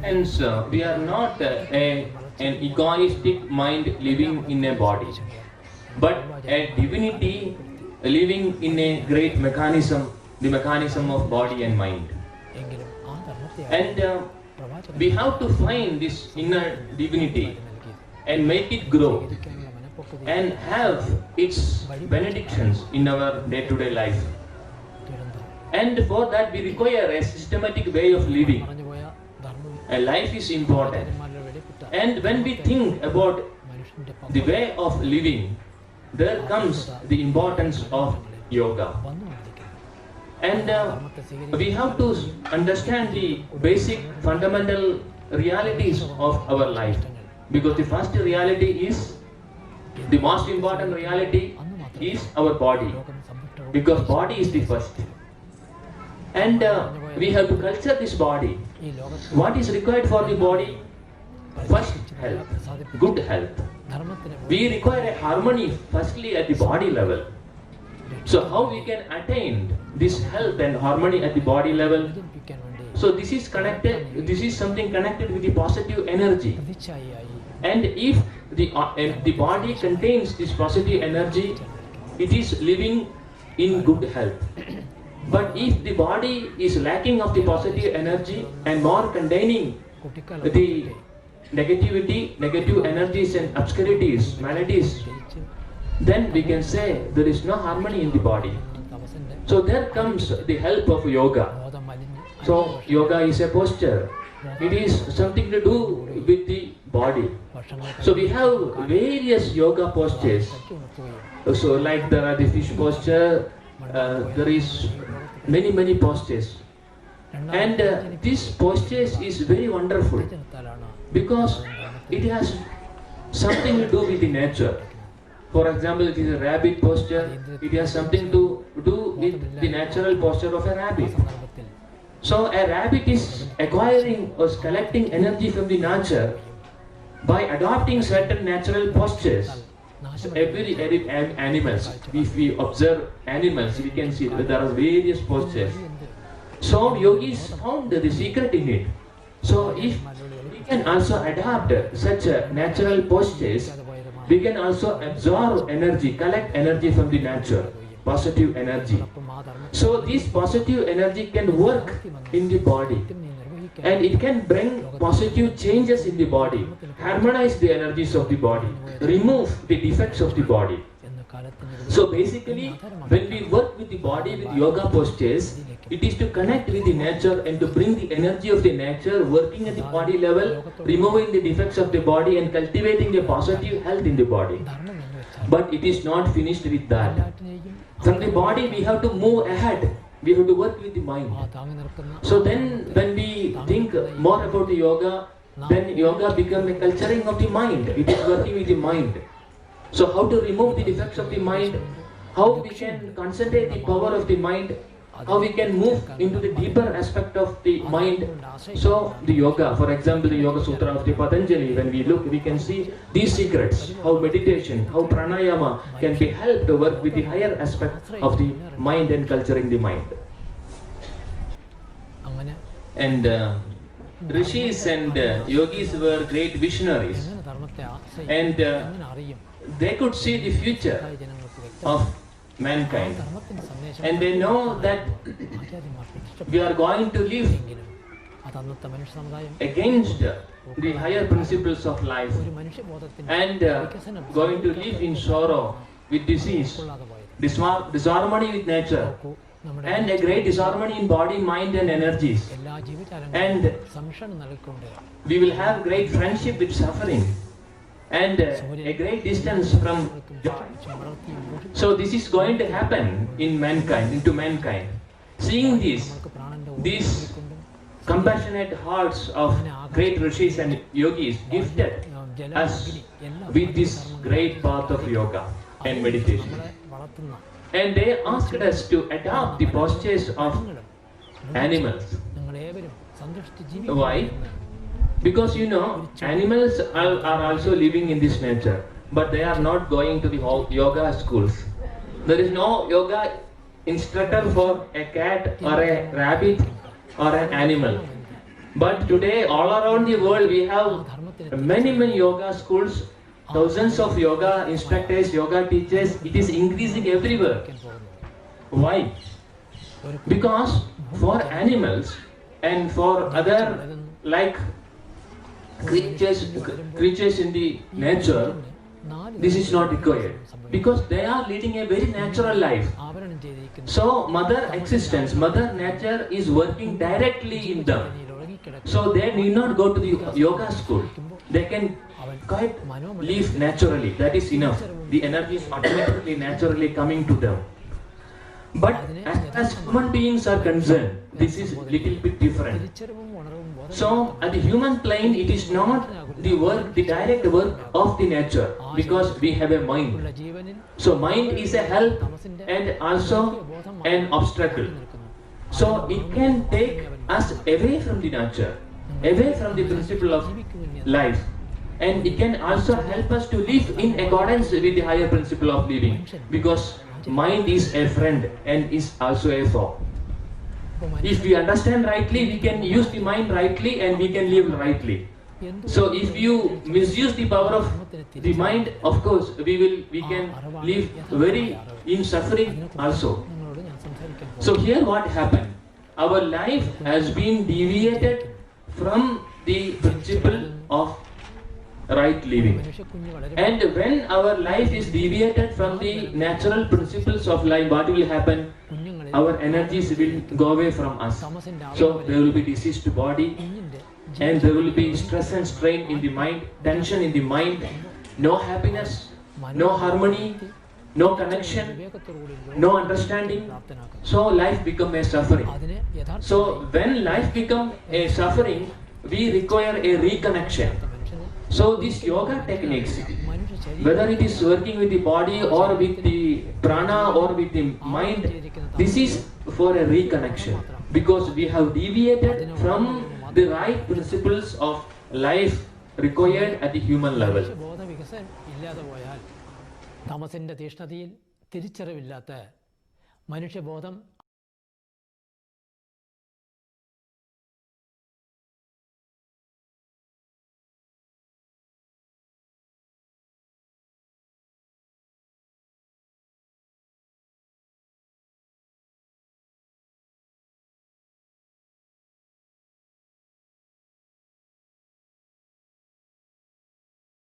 Hence, we are not an egoistic mind living in a body, but a divinity living in a great mechanism, the mechanism of body and mind. And we have to find this inner divinity and make it grow and have its benedictions in our day-to-day life. And for that we require a systematic way of living. A life is important. And when we think about the way of living, there comes the importance of yoga. And we have to understand the basic fundamental realities of our life. Because the first reality is, the most important reality is our body. Because body is the first. And we have to culture this body. What is required for the body? First, health, good health. We require a harmony firstly at the body level. So how we can attain this health and harmony at the body level? So this is connected, this is something connected with the positive energy. And if the body contains this positive energy, it is living in good health. But if the body is lacking of the positive energy and more containing the negativity, negative energies and obscurities, maladies, then we can say there is no harmony in the body. So there comes the help of yoga. So yoga is a posture. It is something to do with the body. So we have various yoga postures. So like there are the fish posture, there is many postures. And this postures is very wonderful because it has something to do with the nature. For example, it is a rabbit posture, it has something to do with the natural posture of a rabbit. So a rabbit is acquiring or collecting energy from the nature by adopting certain natural postures. So every animals, if we observe animals, we can see that there are various postures. So yogis found the secret in it. So if we can also adapt such natural postures, we can also absorb energy, collect energy from the nature, positive energy. So this positive energy can work in the body and it can bring positive changes in the body, harmonize the energies of the body, remove the defects of the body. So basically, when we work with the body with yoga postures, it is to connect with the nature and to bring the energy of the nature working at the body level, removing the defects of the body and cultivating the positive health in the body. But it is not finished with that. From the body we have to move ahead. We have to work with the mind. So then when we think more about the yoga, then yoga becomes a culturing of the mind. It is working with the mind. So how to remove the defects of the mind, how we can concentrate the power of the mind, how we can move into the deeper aspect of the mind. So the yoga, for example, the Yoga Sutra of the Patanjali, when we look, we can see these secrets, how meditation, how pranayama can be helped to work with the higher aspect of the mind and culturing the mind. And rishis and yogis were great visionaries, and they could see the future of mankind, and they know that we are going to live against the higher principles of life and going to live in sorrow with disease, disharmony with nature, and a great disharmony in body, mind and energies, and we will have great friendship with suffering and a great distance from joy. So this is going to happen in mankind, into mankind. Seeing this, these compassionate hearts of great rishis and yogis gifted us with this great path of yoga and meditation. And they asked us to adopt the postures of animals. Why? Because animals are also living in this nature, but they are not going to the yoga schools. There is no yoga instructor for a cat or a rabbit or an animal. But today, all around the world, we have many yoga schools, thousands of yoga instructors, yoga teachers. It is increasing everywhere. Why? Because for animals and for other like creatures in the nature, this is not required because they are leading a very natural life. So mother existence, mother nature is working directly in them. So they need not go to the yoga school. They can quite live naturally. That is enough. The energy is automatically naturally coming to them. But as human beings are concerned, this is little bit different. So at the human plane, it is not the work, the direct work of the nature, because we have a mind. So mind is a help and also an obstacle. So it can take us away from the nature, away from the principle of life, and it can also help us to live in accordance with the higher principle of living, because mind is a friend and is also a foe. If we understand rightly, we can use the mind rightly and we can live rightly. So if you misuse the power of the mind, of course we can live very in suffering also. So here what happened? Our life has been deviated from the principle of right living. And when our life is deviated from the natural principles of life, what will happen? Our energies will go away from us. So there will be diseased body, and there will be stress and strain in the mind, tension in the mind, no happiness, no harmony, no connection, no understanding. So life becomes a suffering. So when life becomes a suffering, we require a reconnection. So these yoga techniques, whether it is working with the body or with the prana or with the mind, this is for a reconnection, because we have deviated from the right principles of life required at the human level. തമസിൻ്റെ തീഷ്ണതയിൽ തിരിച്ചറിവില്ലാത്ത മനുഷ്യബോധം